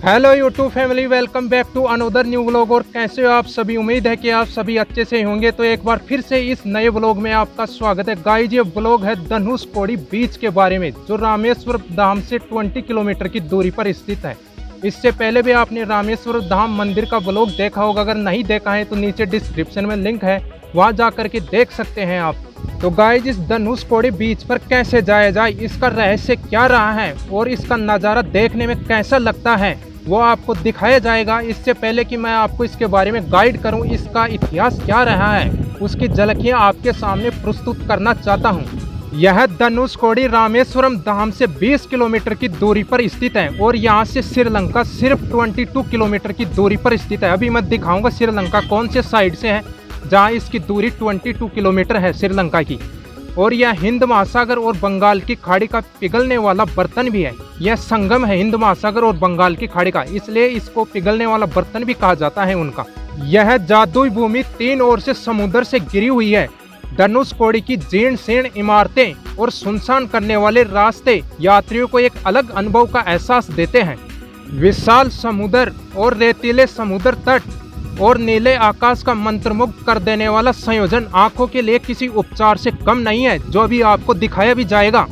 Hello YouTube family, welcome back to another new vlog. और कैसे हो आप सभी? उम्मीद है कि आप सभी अच्छे से होंगे। तो एक बार फिर से इस नए व्लॉग में आपका स्वागत है। गाइस, ये व्लॉग है धनुषकोडी बीच के बारे में, जो रामेश्वर धाम से 20 किलोमीटर की दूरी पर स्थित है। इससे पहले भी आपने रामेश्वर धाम मंदिर का व्लॉग देखा होगा। अगर नहीं देखा है तो नीचे डिस्क्रिप्शन में लिंक है, वहाँ जा करके देख सकते हैं आप। तो गाइस, इस धनुषकोडी बीच पर कैसे जाया जाए, इसका रहस्य क्या रहा है और इसका नज़ारा देखने में कैसा लगता है, वो आपको दिखाया जाएगा। इससे पहले कि मैं आपको इसके बारे में गाइड करूं, इसका इतिहास क्या रहा है, उसकी झलकियां आपके सामने प्रस्तुत करना चाहता हूं। यह धनुषकोडी रामेश्वरम धाम से 20 किलोमीटर की दूरी पर स्थित है और यहां से श्रीलंका सिर्फ 22 किलोमीटर की दूरी पर स्थित है। अभी मैं दिखाऊंगा श्रीलंका कौन से साइड से है, जहाँ इसकी दूरी 22 किलोमीटर है श्रीलंका की। और यह हिंद महासागर और बंगाल की खाड़ी का पिघलने वाला बर्तन भी है। यह संगम है हिंद महासागर और बंगाल की खाड़ी का, इसलिए इसको पिघलने वाला बर्तन भी कहा जाता है उनका। यह जादुई भूमि 3 ओर से समुद्र से घिरी हुई है। धनुषकोडी की जीर्ण शीर्ण इमारतें और सुनसान करने वाले रास्ते यात्रियों को एक अलग अनुभव का एहसास देते हैं। विशाल समुद्र और रेतीले समुद्र तट और नीले आकाश का मंत्रमुग्ध कर देने वाला संयोजन आंखों के लिए किसी उपचार से कम नहीं है, जो अभी आपको दिखाया भी जाएगा।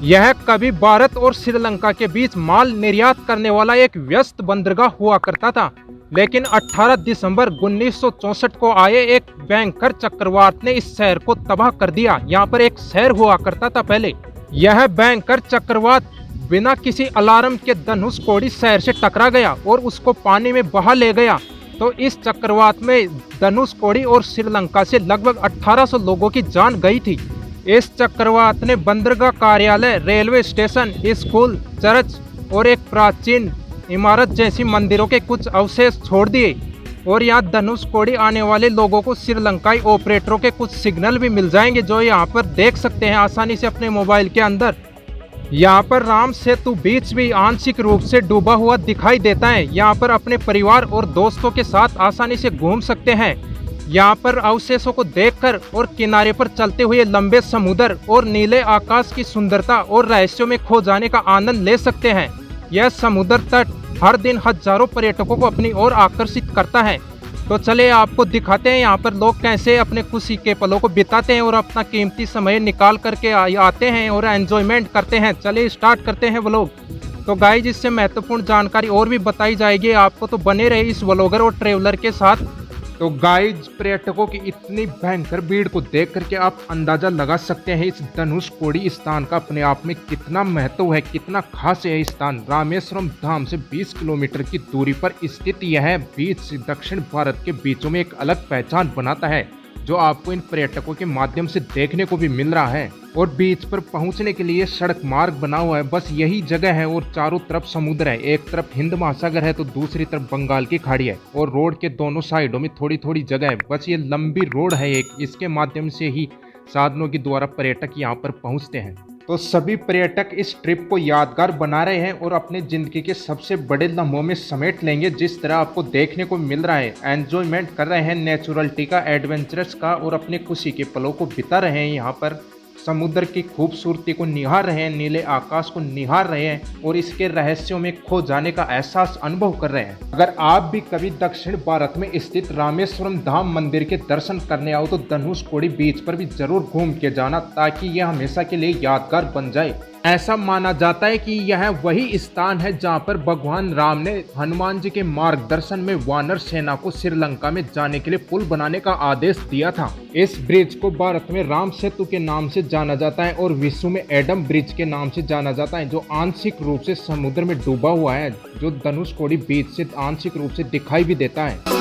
यह कभी भारत और श्रीलंका के बीच माल निर्यात करने वाला एक व्यस्त बंदरगाह हुआ करता था, लेकिन 18 दिसंबर 1964 को आए एक भयंकर चक्रवात ने इस शहर को तबाह कर दिया। यहाँ पर एक शहर हुआ करता था पहले। यह भयंकर चक्रवात बिना किसी अलार्म के धनुषकोडी शहर से टकरा गया और उसको पानी में बहा ले गया। तो इस चक्रवात में धनुषकोडी और श्रीलंका से लगभग 1800 लोगों की जान गई थी। इस चक्रवात ने बंदरगाह, कार्यालय, रेलवे स्टेशन, स्कूल, चर्च और एक प्राचीन इमारत जैसी मंदिरों के कुछ अवशेष छोड़ दिए। और यहाँ धनुषकोडी आने वाले लोगों को श्रीलंकाई ऑपरेटरों के कुछ सिग्नल भी मिल जाएंगे, जो यहाँ पर देख सकते हैं आसानी से अपने मोबाइल के अंदर। यहाँ पर राम सेतु बीच भी आंशिक रूप से डूबा हुआ दिखाई देता है। यहाँ पर अपने परिवार और दोस्तों के साथ आसानी से घूम सकते हैं। यहाँ पर अवशेषों को देखकर और किनारे पर चलते हुए लंबे समुद्र और नीले आकाश की सुंदरता और रहस्यों में खो जाने का आनंद ले सकते हैं। यह समुद्र तट हर दिन हजारों पर्यटकों को अपनी ओर आकर्षित करता है। तो चले आपको दिखाते हैं यहाँ पर लोग कैसे अपने खुशी के पलों को बिताते हैं और अपना कीमती समय निकाल करके आते हैं और एंजॉयमेंट करते हैं। चलिए स्टार्ट करते हैं व्लॉग। तो गाइस, इससे महत्वपूर्ण जानकारी और भी बताई जाएगी आपको, तो बने रहे इस व्लॉगर और ट्रेवलर के साथ। तो गाइस, पर्यटकों की इतनी भयंकर भीड़ को देख करके आप अंदाजा लगा सकते हैं इस धनुषकोडी स्थान का अपने आप में कितना महत्व है, कितना खास है। स्थान रामेश्वरम धाम से 20 किलोमीटर की दूरी पर स्थित यह बीच दक्षिण भारत के बीचों में एक अलग पहचान बनाता है, जो आपको इन पर्यटकों के माध्यम से देखने को भी मिल रहा है। और बीच पर पहुंचने के लिए सड़क मार्ग बना हुआ है, बस यही जगह है। और चारों तरफ समुद्र है, एक तरफ हिंद महासागर है तो दूसरी तरफ बंगाल की खाड़ी है। और रोड के दोनों साइडों में थोड़ी थोड़ी जगह है, बस ये लंबी रोड है एक, इसके माध्यम से ही साधनों के द्वारा पर्यटक यहाँ पर पहुँचते हैं। तो सभी पर्यटक इस ट्रिप को यादगार बना रहे हैं और अपने जिंदगी के सबसे बड़े लम्हों में समेट लेंगे। जिस तरह आपको देखने को मिल रहा है, एंजॉयमेंट कर रहे हैं नेचुरलिटी का, एडवेंचरस का, और अपने खुशी के पलों को बिता रहे हैं। यहाँ पर समुद्र की खूबसूरती को निहार रहे हैं, नीले आकाश को निहार रहे हैं और इसके रहस्यों में खो जाने का एहसास अनुभव कर रहे हैं। अगर आप भी कभी दक्षिण भारत में स्थित रामेश्वरम धाम मंदिर के दर्शन करने आओ तो धनुषकोडी बीच पर भी जरूर घूम के जाना, ताकि यह हमेशा के लिए यादगार बन जाए। ऐसा माना जाता है कि यह वही स्थान है जहां पर भगवान राम ने हनुमान जी के मार्गदर्शन में वानर सेना को श्रीलंका में जाने के लिए पुल बनाने का आदेश दिया था। इस ब्रिज को भारत में राम सेतु के नाम से जाना जाता है और विश्व में एडम ब्रिज के नाम से जाना जाता है, जो आंशिक रूप से समुद्र में डूबा हुआ है, जो धनुषकोडी बीच से आंशिक रूप से दिखाई भी देता है।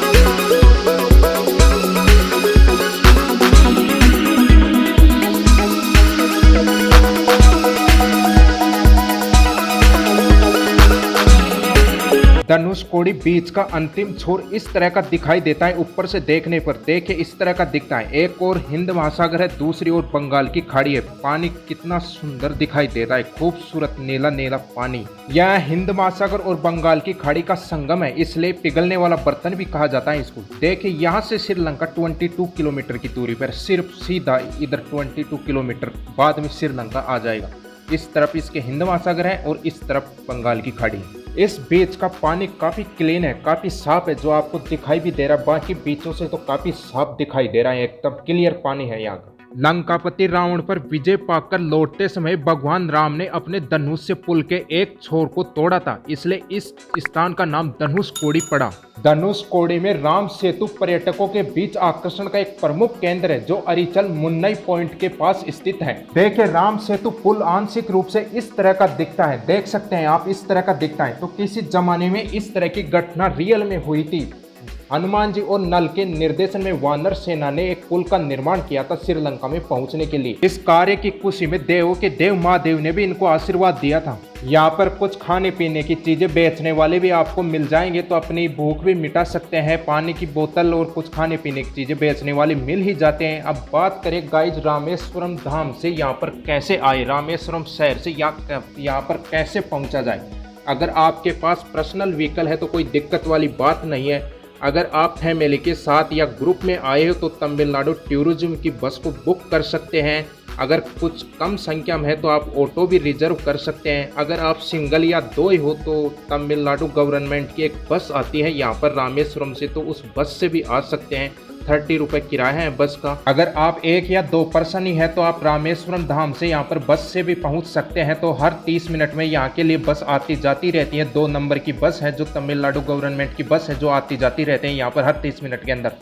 धनुषकोडी बीच का अंतिम छोर इस तरह का दिखाई देता है। ऊपर से देखने पर देखिए इस तरह का दिखता है। एक और हिंद महासागर है, दूसरी ओर बंगाल की खाड़ी है। पानी कितना सुंदर दिखाई दे रहा है, खूबसूरत नीला नीला पानी। यह हिंद महासागर और बंगाल की खाड़ी का संगम है, इसलिए पिघलने वाला बर्तन भी कहा जाता है इसको। देखिए यहाँ से श्रीलंका 22 किलोमीटर की दूरी पर, सिर्फ सीधा इधर 22 किलोमीटर बाद में श्रीलंका आ जाएगा। इस तरफ इसके हिंद महासागर है और इस तरफ बंगाल की खाड़ी है। इस बीच का पानी काफी क्लीन है, काफी साफ है, जो आपको दिखाई भी दे रहा है। बाकी बीचों से तो काफी साफ दिखाई दे रहा है, एकदम क्लियर पानी है यहाँ का। लंकापति रावण पर विजय पाकर लौटते समय भगवान राम ने अपने धनुष से पुल के एक छोर को तोड़ा था, इसलिए इस स्थान का नाम धनुषकोडी पड़ा। धनुषकोडी में राम सेतु पर्यटकों के बीच आकर्षण का एक प्रमुख केंद्र है, जो अरिचल मुन्नई पॉइंट के पास स्थित है। देखिए, राम सेतु पुल आंशिक रूप से इस तरह का दिखता है, देख सकते हैं आप, इस तरह का दिखता है। तो किसी जमाने में इस तरह की घटना रियल में हुई थी। हनुमान जी और नल के निर्देशन में वानर सेना ने एक पुल का निर्माण किया था श्रीलंका में पहुंचने के लिए। इस कार्य की खुशी में देवों के देव महादेव ने भी इनको आशीर्वाद दिया था। यहाँ पर कुछ खाने पीने की चीजें बेचने वाले भी आपको मिल जाएंगे, तो अपनी भूख भी मिटा सकते हैं। पानी की बोतल और कुछ खाने पीने की चीजें बेचने वाले मिल ही जाते हैं। अब बात करें गाइज रामेश्वरम धाम से यहाँ पर कैसे आए, रामेश्वरम शहर से यहाँ पर कैसे पहुंचा जाए। अगर आपके पास पर्सनल व्हीकल है तो कोई दिक्कत वाली बात नहीं है। अगर आप फैमिली के साथ या ग्रुप में आए हो तो तमिलनाडु टूरिज्म की बस को बुक कर सकते हैं। अगर कुछ कम संख्या में है तो आप ऑटो भी रिजर्व कर सकते हैं। अगर आप सिंगल या दो ही हो तो तमिलनाडु गवर्नमेंट की एक बस आती है यहाँ पर रामेश्वरम से, तो उस बस से भी आ सकते हैं। 30 रुपये किराया है बस का। अगर आप एक या दो पर्सन ही है तो आप रामेश्वरम धाम से यहाँ पर बस से भी पहुँच सकते हैं। तो हर 30 मिनट में यहाँ के लिए बस आती जाती रहती है। 2 नंबर की बस है जो तमिलनाडु गवर्नमेंट की बस है, जो आती जाती रहते हैं यहाँ पर हर 30 मिनट के अंदर।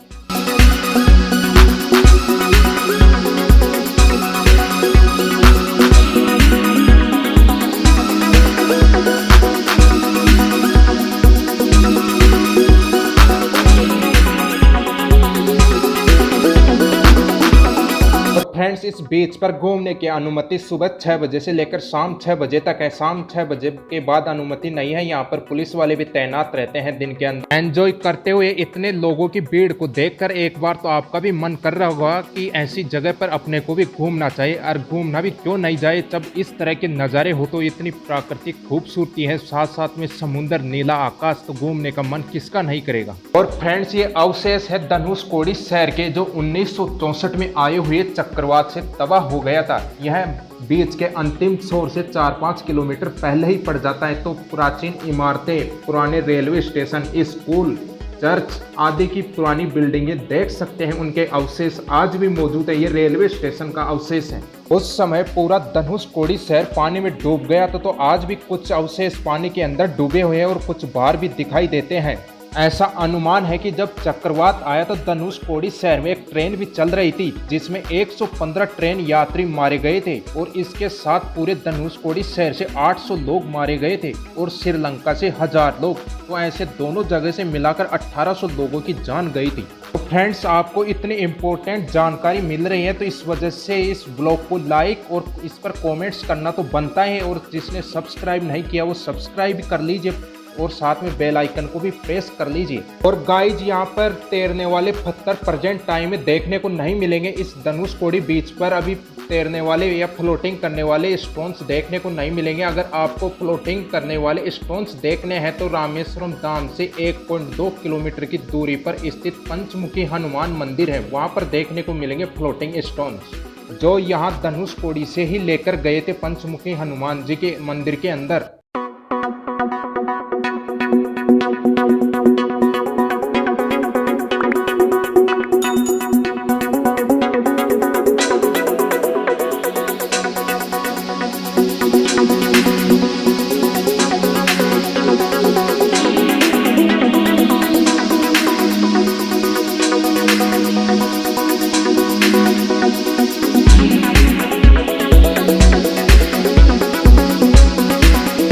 फ्रेंड्स, इस बीच पर घूमने की अनुमति सुबह 6 बजे से लेकर शाम 6 बजे तक है। शाम 6 बजे के बाद अनुमति नहीं है। यहाँ पर पुलिस वाले भी तैनात रहते हैं दिन के अंदर। एंजॉय करते हुए इतने लोगों की भीड़ को देखकर एक बार तो आपका भी मन कर रहा होगा कि ऐसी जगह पर अपने को भी घूमना चाहिए। और घूमना भी क्यों नहीं जाए जब इस तरह के नज़ारे हो, तो इतनी प्राकृतिक खूबसूरती है, साथ साथ में समुद्र, नीला आकाश, तो घूमने का मन किसका नहीं करेगा। और फ्रेंड्स, ये अवशेष है धनुषकोडी शहर के, जो 1964 में आए हुए चक्रवात से तबाह हो गया था। यह बीच के अंतिम छोर से 4-5 किलोमीटर पहले ही पड़ जाता है। तो प्राचीन इमारतें, पुराने रेलवे स्टेशन, स्कूल, चर्च आदि की पुरानी बिल्डिंगें देख सकते हैं। उनके अवशेष आज भी मौजूद है। ये रेलवे स्टेशन का अवशेष है। उस समय पूरा धनुषकोडी शहर पानी में डूब गया था, तो आज भी कुछ अवशेष पानी के अंदर डूबे हुए हैं और कुछ बाहर भी दिखाई देते हैं। ऐसा अनुमान है कि जब चक्रवात आया तो धनुषकोडी शहर में एक ट्रेन भी चल रही थी, जिसमें 115 ट्रेन यात्री मारे गए थे। और इसके साथ पूरे धनुषकोडी शहर से 800 लोग मारे गए थे और श्रीलंका से 1000 लोग। तो ऐसे दोनों जगह से मिलाकर 1800 लोगों की जान गई थी। तो फ्रेंड्स, आपको इतनी इम्पोर्टेंट जानकारी मिल रही है, तो इस वजह से इस ब्लॉग को लाइक और इस पर कमेंट्स करना तो बनता है। और जिसने सब्सक्राइब नहीं किया वो सब्सक्राइब कर लीजिए और साथ में बेल आइकन को भी प्रेस कर लीजिए। और गाइज, यहाँ पर तैरने वाले पत्थर प्रेजेंट टाइम में देखने को नहीं मिलेंगे। इस धनुषकोडी बीच पर अभी तैरने वाले या फ्लोटिंग करने वाले स्टोन्स देखने को नहीं मिलेंगे। अगर आपको फ्लोटिंग करने वाले स्टोन्स देखने हैं तो रामेश्वरम धाम से 1.2 किलोमीटर की दूरी पर स्थित पंचमुखी हनुमान मंदिर है, वहाँ पर देखने को मिलेंगे फ्लोटिंग स्टोन्स, जो यहाँ धनुषकोडी से ही लेकर गए थे पंचमुखी हनुमान जी के मंदिर के अंदर।